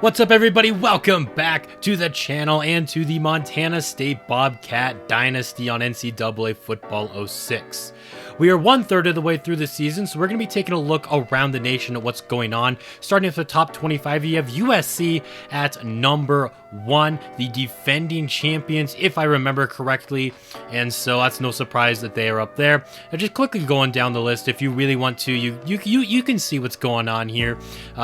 What's up, everybody? Welcome back to the channel and to the Montana State Bobcat Dynasty on NCAA Football 06. We are 1/3 of the way through the season, so we're going to be taking a look around the nation at what's going on. Starting with the top 25, you have USC at number 1, the defending champions, if I remember correctly, and so that's no surprise that they are up there. And just quickly going down the list, if you really want to, you can see what's going on here.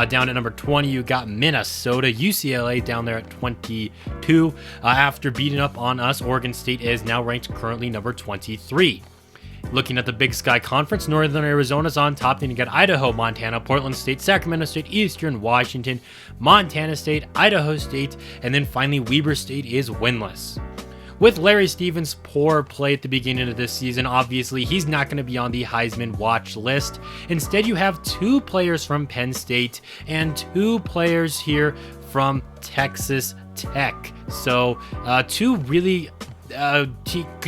Down at number 20, you got Minnesota, UCLA down there at 22. After beating up on us, Oregon State is now ranked currently number 23. Looking at the Big Sky Conference, Northern Arizona's on top. Then you got Idaho, Montana, Portland State, Sacramento State, Eastern Washington, Montana State, Idaho State, and then finally Weber State is winless. With Larry Stevens' poor play at the beginning of this season, obviously he's not going to be on the Heisman watch list. Instead, you have 2 players from Penn State and 2 players here from Texas Tech. So two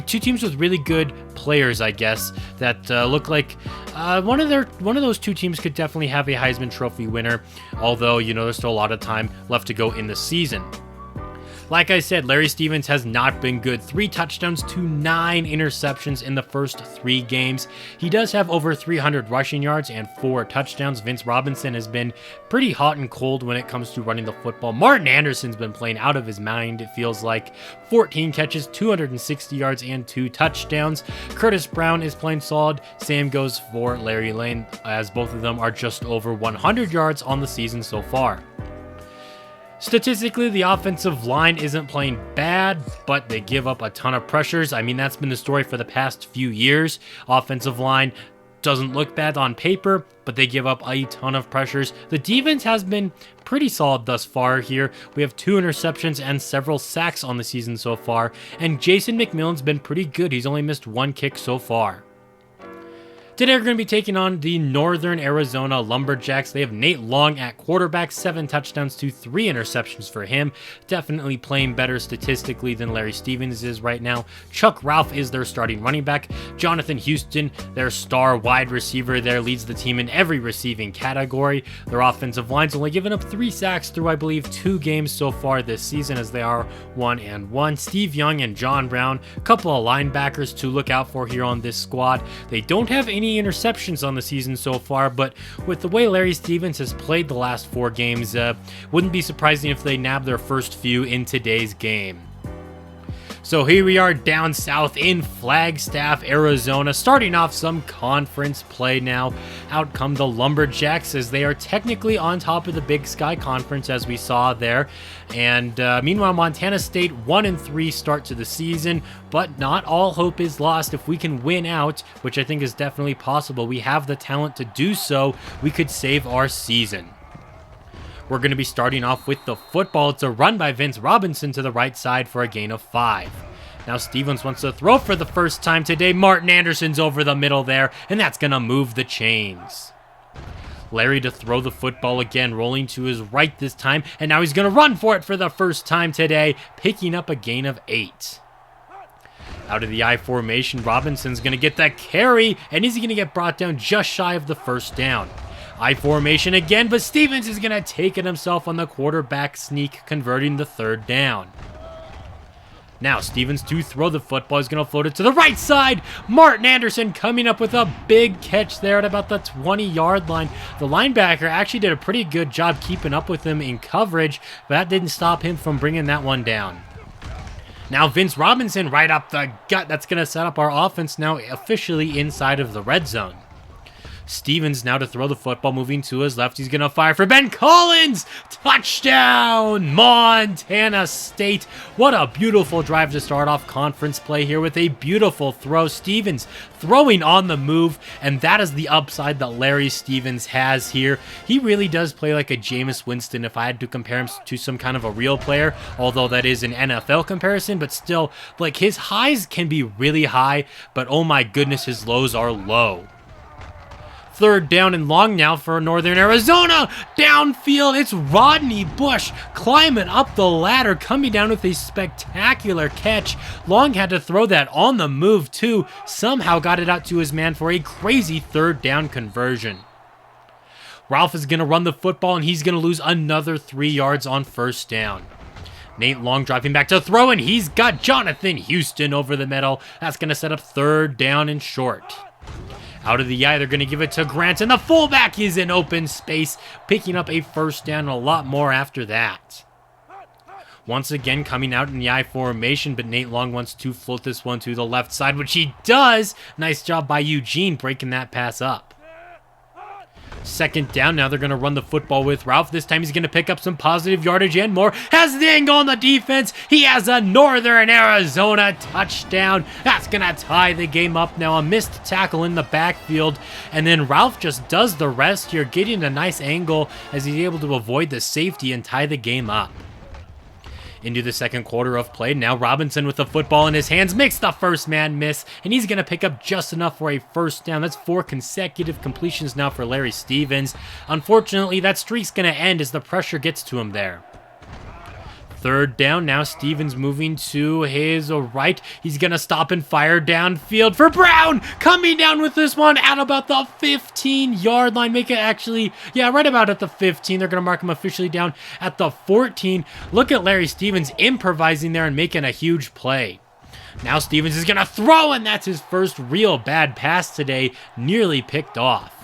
teams with really good players, I guess, that look like one of those 2 teams could definitely have a Heisman Trophy winner, although, you know, there's still a lot of time left to go in the season. Like I said, Larry Stevens has not been good. 3 touchdowns to 9 interceptions in the first 3 games. He does have over 300 rushing yards and 4 touchdowns. Vince Robinson has been pretty hot and cold when it comes to running the football. Martin Anderson's been playing out of his mind, it feels like. 14 catches, 260 yards, and 2 touchdowns. Curtis Brown is playing solid. Same goes for Larry Lane, as both of them are just over 100 yards on the season so far. Statistically, the offensive line isn't playing bad, but they give up a ton of pressures. I mean, that's been the story for the past few years. Offensive line doesn't look bad on paper, but they give up a ton of pressures. The defense has been pretty solid thus far here. We have 2 interceptions and several sacks on the season so far, and Jason McMillan's been pretty good. He's only missed 1 kick so far. Today we're going to be taking on the Northern Arizona Lumberjacks. They have Nate Long at quarterback, 7 touchdowns to 3 interceptions for him. Definitely playing better statistically than Larry Stevens is right now. Chuck Ralph is their starting running back. Jonathan Houston, their star wide receiver there, leads the team in every receiving category. Their offensive line's only given up 3 sacks through, I believe, 2 games so far this season, as they are 1-1. Steve Young and John Brown, a couple of linebackers to look out for here on this squad. They don't have any interceptions on the season so far, but with the way Larry Stevens has played the last 4 games, wouldn't be surprising if they nab their first few in today's game. So here we are down south in Flagstaff, Arizona, starting off some conference play now. Out come the Lumberjacks, as they are technically on top of the Big Sky Conference, as we saw there. And meanwhile, Montana State 1-3 start to the season, but not all hope is lost. If we can win out, which I think is definitely possible, we have the talent to do so, we could save our season. We're going to be starting off with the football. It's a run by Vince Robinson to the right side for a gain of 5. Now Stevens wants to throw for the first time today. Martin Anderson's over the middle there, and that's going to move the chains. Larry to throw the football again, rolling to his right this time, and now he's going to run for it for the first time today, picking up a gain of 8. Out of the I formation, Robinson's going to get that carry, and is he going to get brought down just shy of the first down? I formation again, but Stevens is going to take it himself on the quarterback sneak, converting the 3rd down. Now Stevens to throw the football. He's going to float it to the right side. Martin Anderson coming up with a big catch there at about the 20-yard line. The linebacker actually did a pretty good job keeping up with him in coverage, but that didn't stop him from bringing that one down. Now Vince Robinson right up the gut. That's going to set up our offense now officially inside of the red zone. Stevens now to throw the football, moving to his left. He's going to fire for Ben Collins. Touchdown, Montana State. What a beautiful drive to start off conference play here with a beautiful throw. Stevens throwing on the move, and that is the upside that Larry Stevens has here. He really does play like a Jameis Winston if I had to compare him to some kind of a real player, although that is an NFL comparison, but still, like, his highs can be really high, but oh my goodness, his lows are low. 3rd down and long now for Northern Arizona. Downfield, it's Rodney Bush climbing up the ladder, coming down with a spectacular catch. Long had to throw that on the move too. Somehow got it out to his man for a crazy 3rd down conversion. Ralph is going to run the football, and he's going to lose another 3 yards on first down. Nate Long dropping back to throw, and he's got Jonathan Houston over the middle. That's going to set up 3rd down and short. Out of the eye, they're going to give it to Grant, and the fullback is in open space, picking up a first down and a lot more after that. Once again, coming out in the I formation, but Nate Long wants to float this one to the left side, which he does. Nice job by Eugene breaking that pass up. 2nd down, now they're going to run the football with Ralph. This time he's going to pick up some positive yardage and more. Has the angle on the defense. He has a Northern Arizona touchdown. That's going to tie the game up now. A missed tackle in the backfield. And then Ralph just does the rest here, getting a nice angle as he's able to avoid the safety and tie the game up. Into the 2nd quarter of play. Now Robinson with the football in his hands makes the first man miss, and he's going to pick up just enough for a first down. That's 4 consecutive completions now for Larry Stevens. Unfortunately, that streak's going to end as the pressure gets to him there. 3rd down, now Stevens moving to his right. He's going to stop and fire downfield for Brown. Coming down with this one at about the 15-yard line. Make it actually, right about at the 15. They're going to mark him officially down at the 14. Look at Larry Stevens improvising there and making a huge play. Now Stevens is going to throw, and that's his first real bad pass today. Nearly picked off.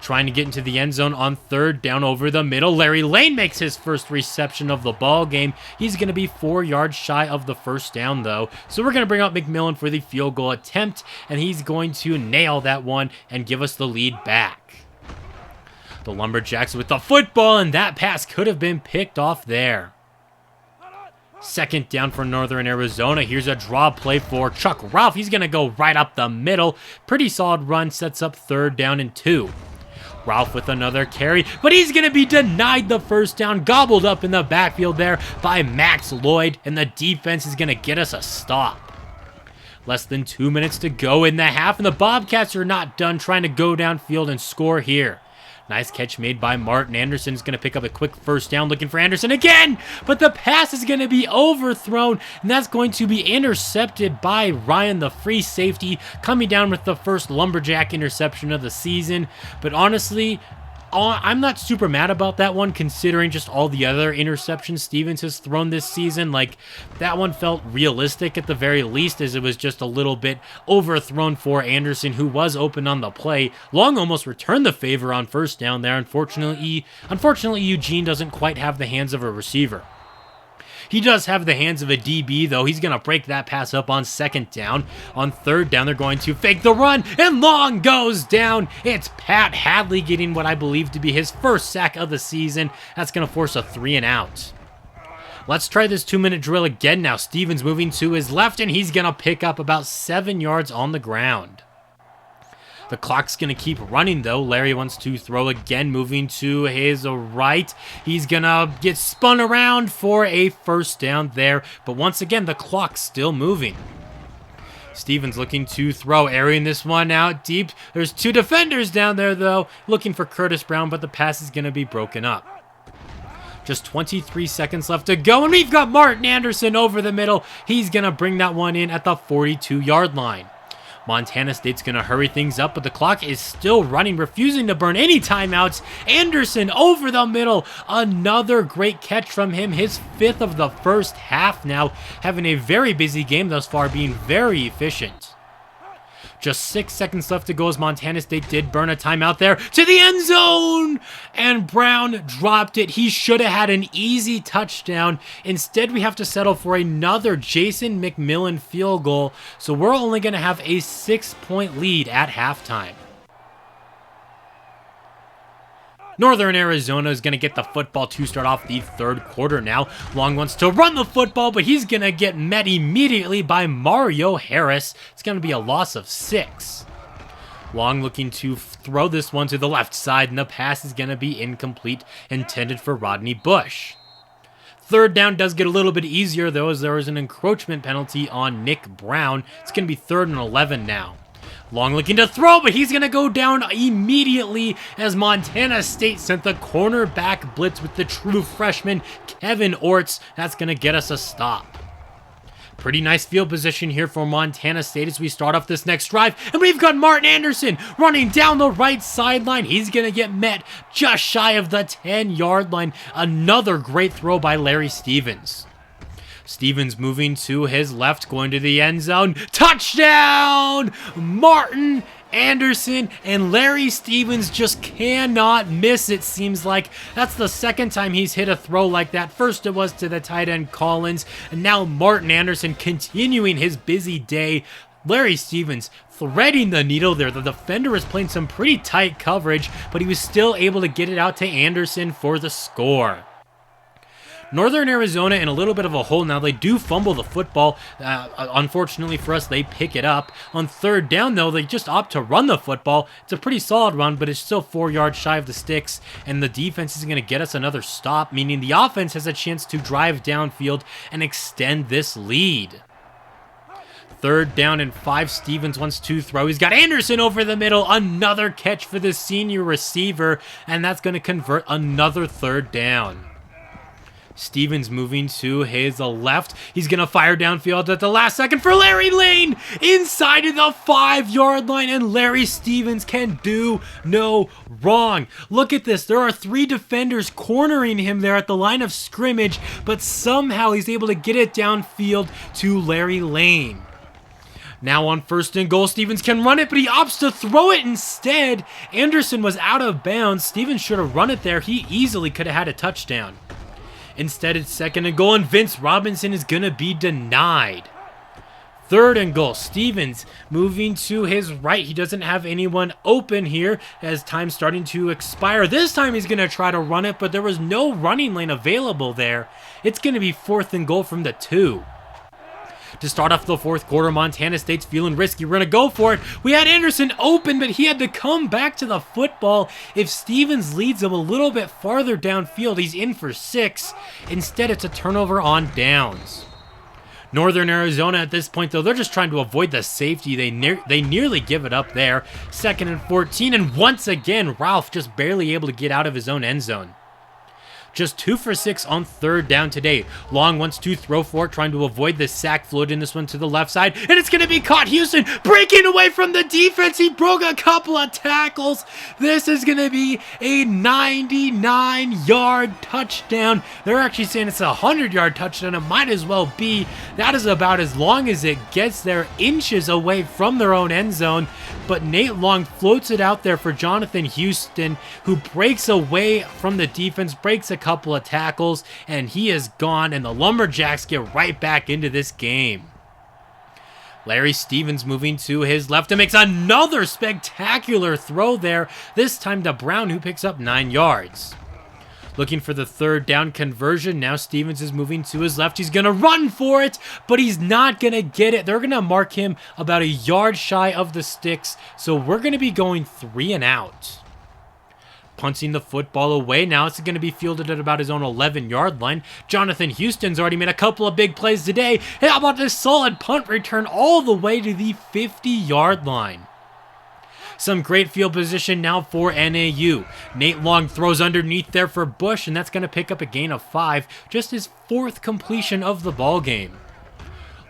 Trying to get into the end zone on 3rd down over the middle. Larry Lane makes his first reception of the ball game. He's going to be 4 yards shy of the first down, though. So we're going to bring out McMillan for the field goal attempt, and he's going to nail that one and give us the lead back. The Lumberjacks with the football, and that pass could have been picked off there. 2nd down for Northern Arizona. Here's a draw play for Chuck Ralph. He's going to go right up the middle. Pretty solid run, sets up 3rd down and 2. Ralph with another carry, but he's going to be denied the first down, gobbled up in the backfield there by Max Lloyd, and the defense is going to get us a stop. Less than 2 minutes to go in the half, and the Bobcats are not done trying to go downfield and score here. Nice catch made by Martin. Anderson's going to pick up a quick first down, looking for Anderson again, but the pass is going to be overthrown, and that's going to be intercepted by Ryan, the free safety, coming down with the first Lumberjack interception of the season. But honestly, I'm not super mad about that one, considering just all the other interceptions Stevens has thrown this season. Like, that one felt realistic at the very least, as it was just a little bit overthrown for Anderson, who was open on the play. Long almost returned the favor on first down there. Unfortunately, Eugene doesn't quite have the hands of a receiver. He does have the hands of a DB, though. He's going to break that pass up on 2nd down. On 3rd down, they're going to fake the run, and Long goes down. It's Pat Hadley getting what I believe to be his first sack of the season. That's going to force a 3 and out. Let's try this 2-minute drill again now. Stevens moving to his left, and he's going to pick up about 7 yards on the ground. The clock's going to keep running, though. Larry wants to throw again, moving to his right. He's going to get spun around for a first down there, but once again, the clock's still moving. Stevens looking to throw, airing this one out deep. There's 2 defenders down there, though, looking for Curtis Brown, but the pass is going to be broken up. Just 23 seconds left to go, and we've got Martin Anderson over the middle. He's going to bring that one in at the 42-yard line. Montana State's going to hurry things up, but the clock is still running, refusing to burn any timeouts. Anderson over the middle. Another great catch from him. His 5th of the first half now. Having a very busy game thus far, being very efficient. Just 6 seconds left to go as Montana State did burn a timeout there to the end zone. And Brown dropped it. He should have had an easy touchdown. Instead, we have to settle for another Jason McMillan field goal. So we're only going to have a 6-point lead at halftime. Northern Arizona is going to get the football to start off the 3rd quarter now. Long wants to run the football, but he's going to get met immediately by Mario Harris. It's going to be a loss of 6. Long looking to throw this one to the left side, and the pass is going to be incomplete, intended for Rodney Bush. 3rd down does get a little bit easier, though, as there was an encroachment penalty on Nick Brown. It's going to be 3rd and 11 now. Long looking to throw, but he's going to go down immediately as Montana State sent the cornerback blitz with the true freshman, Kevin Orts. That's going to get us a stop. Pretty nice field position here for Montana State as we start off this next drive. And we've got Martin Anderson running down the right sideline. He's going to get met just shy of the 10-yard line. Another great throw by Larry Stevens. Stevens moving to his left, going to the end zone. Touchdown! Martin Anderson and Larry Stevens just cannot miss, it seems like. That's the second time he's hit a throw like that. First it was to the tight end Collins, and now Martin Anderson continuing his busy day. Larry Stevens threading the needle there. The defender was playing some pretty tight coverage, but he was still able to get it out to Anderson for the score. Northern Arizona in a little bit of a hole now. They do fumble the football. Unfortunately for us, they pick it up. On third down, though, they just opt to run the football. It's a pretty solid run, but it's still 4 yards shy of the sticks, and the defense is going to get us another stop, meaning the offense has a chance to drive downfield and extend this lead. Third down and 5. Stevens wants to throw. He's got Anderson over the middle. Another catch for the senior receiver, and that's going to convert another third down. Stevens moving to his left. He's going to fire downfield at the last second for Larry Lane inside of the 5-yard line, and Larry Stevens can do no wrong. Look at this. There are 3 defenders cornering him there at the line of scrimmage, but somehow he's able to get it downfield to Larry Lane. Now on first and goal, Stevens can run it, but he opts to throw it instead. Anderson was out of bounds. Stevens should have run it there. He easily could have had a touchdown. Instead, it's second and goal, and Vince Robinson is going to be denied. Third and goal. Stevens moving to his right. He doesn't have anyone open here as time's starting to expire. This time he's going to try to run it, but there was no running lane available there. It's going to be fourth and goal from the 2. To start off the fourth quarter, Montana State's feeling risky. We're going to go for it. We had Anderson open, but he had to come back to the football. If Stevens leads him a little bit farther downfield, he's in for 6. Instead, it's a turnover on downs. Northern Arizona at this point, though, they're just trying to avoid the safety. They nearly give it up there. Second and 14, and once again, Ralph just barely able to get out of his own end zone. Just 2 for 6 on third down today. Long wants to throw for it, trying to avoid the sack, floating this one to the left side, and it's going to be caught. Houston breaking away from the defense. He broke a couple of tackles. This is going to be a 99-yard touchdown. They're actually saying it's a 100-yard touchdown. It might as well be. That is about as long as it gets there, inches away from their own end zone. But Nate Long floats it out there for Jonathan Houston, who breaks away from the defense, breaks a couple of tackles, and he is gone, and the Lumberjacks get right back into this game. Larry Stevens moving to his left and makes another spectacular throw there, this time to Brown, who picks up 9 yards. Looking for the third down conversion. Now Stevens is moving to his left. He's going to run for it, but he's not going to get it. They're going to mark him about a yard shy of the sticks, so we're going to be going 3 and out. Punting the football away. Now it's going to be fielded at about his own 11-yard line. Jonathan Houston's already made a couple of big plays today. Hey, how about this solid punt return all the way to the 50-yard line? Some great field position now for NAU. Nate Long throws underneath there for Bush, and that's going to pick up a gain of 5. Just his 4th completion of the ball game.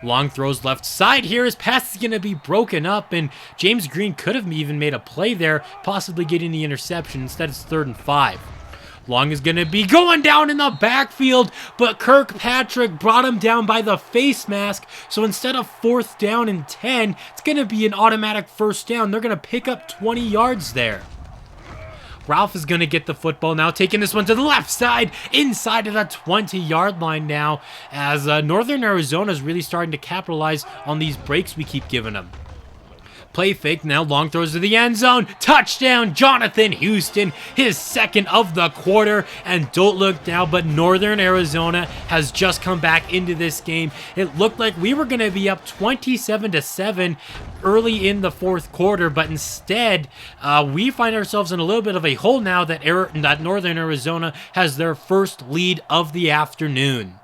Long throws left side here. His pass is going to be broken up, and James Green could have even made a play there, possibly getting the interception. Instead, it's 3rd and 5. Long is going to be going down in the backfield, but Kirkpatrick brought him down by the face mask. So instead of 4th down and 10, it's going to be an automatic 1st down. They're going to pick up 20 yards there. Ralph is going to get the football now, taking this one to the left side, inside of the 20-yard line now, as Northern Arizona is really starting to capitalize on these breaks we keep giving them. Play fake now, Long throws to the end zone. Touchdown, Jonathan Houston, his 2nd of the quarter. And don't look now, but Northern Arizona has just come back into this game. It looked like we were going to be up 27-7 early in the 4th quarter, but instead, we find ourselves in a little bit of a hole now that Northern Arizona has their first lead of the afternoon.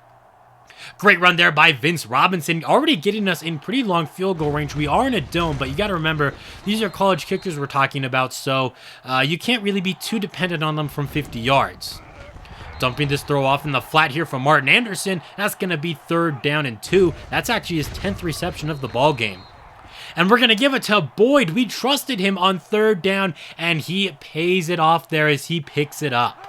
Great run there by Vince Robinson, already getting us in pretty long field goal range. We are in a dome, but you got to remember, these are college kickers we're talking about, so you can't really be too dependent on them from 50 yards. Dumping this throw off in the flat here from Martin Anderson. That's going to be 3rd down and 2. That's actually his 10th reception of the ball game. And we're going to give it to Boyd. We trusted him on 3rd down, and he pays it off there as he picks it up.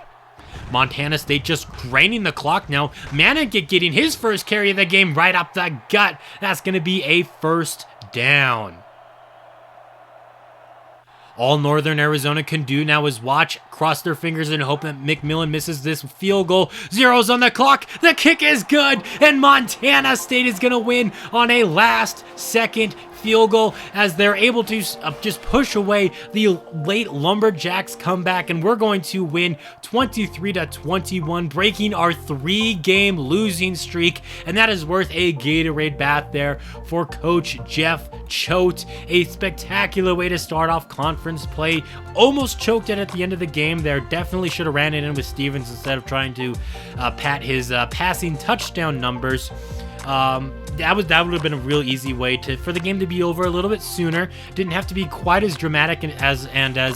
Montana State just draining the clock now. Manigat getting his first carry of the game right up the gut. That's going to be a 1st down. All Northern Arizona can do now is watch, cross their fingers, and hope that McMillan misses this field goal. 0's on the clock. The kick is good, and Montana State is going to win on a last-second field goal as they're able to just push away the late Lumberjacks comeback, and we're going to win 23-21, breaking our 3-game losing streak, and that is worth a Gatorade bath there for Coach Jeff Choate. A spectacular way to start off conference play. Almost choked it at the end of the game there. Definitely should have ran it in with Stevens instead of trying to pat his passing touchdown numbers. That would have been a real easy way for the game to be over a little bit sooner. Didn't have to be quite as dramatic and as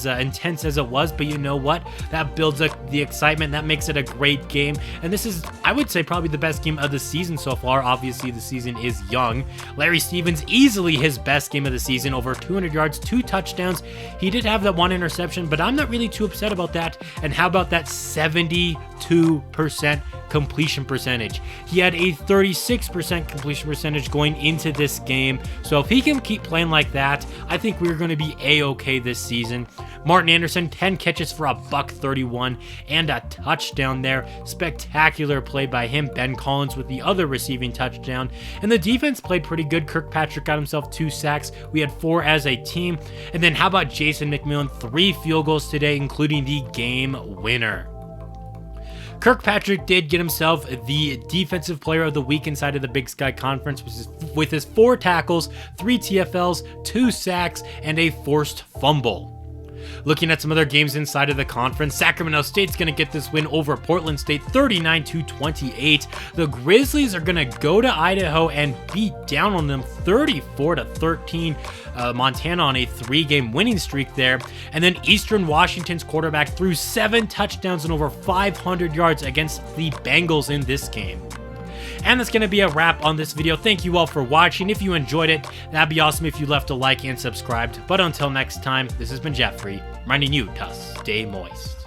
intense as it was, but you know what? That builds up the excitement. That makes it a great game. And this is, I would say, probably the best game of the season so far. Obviously, the season is young. Larry Stevens, easily his best game of the season. Over 200 yards, 2 touchdowns. He did have that 1 interception, but I'm not really too upset about that. And how about that 72% completion percentage? He had a 36% completion percentage going into this game. So if he can keep playing like that, I think we're going to be a-okay this season. Martin Anderson, 10 catches for $131 and a touchdown there. Spectacular play by him. Ben Collins with the other receiving touchdown. And the defense played pretty good. Kirkpatrick got himself 2 sacks. We had 4 as a team. And then how about Jason McMillan? 3 field goals today, including the game winner. Kirkpatrick did get himself the Defensive Player of the Week inside of the Big Sky Conference with his 4 tackles, 3 TFLs, 2 sacks, and a forced fumble. Looking at some other games inside of the conference, Sacramento State's going to get this win over Portland State 39-28. The Grizzlies are going to go to Idaho and beat down on them 34-13. Montana on a 3-game winning streak there. And then Eastern Washington's quarterback threw 7 touchdowns and over 500 yards against the Bengals in this game. And that's going to be a wrap on this video. Thank you all for watching. If you enjoyed it, that'd be awesome if you left a like and subscribed. But until next time, this has been Jeffrey, reminding you to stay moist.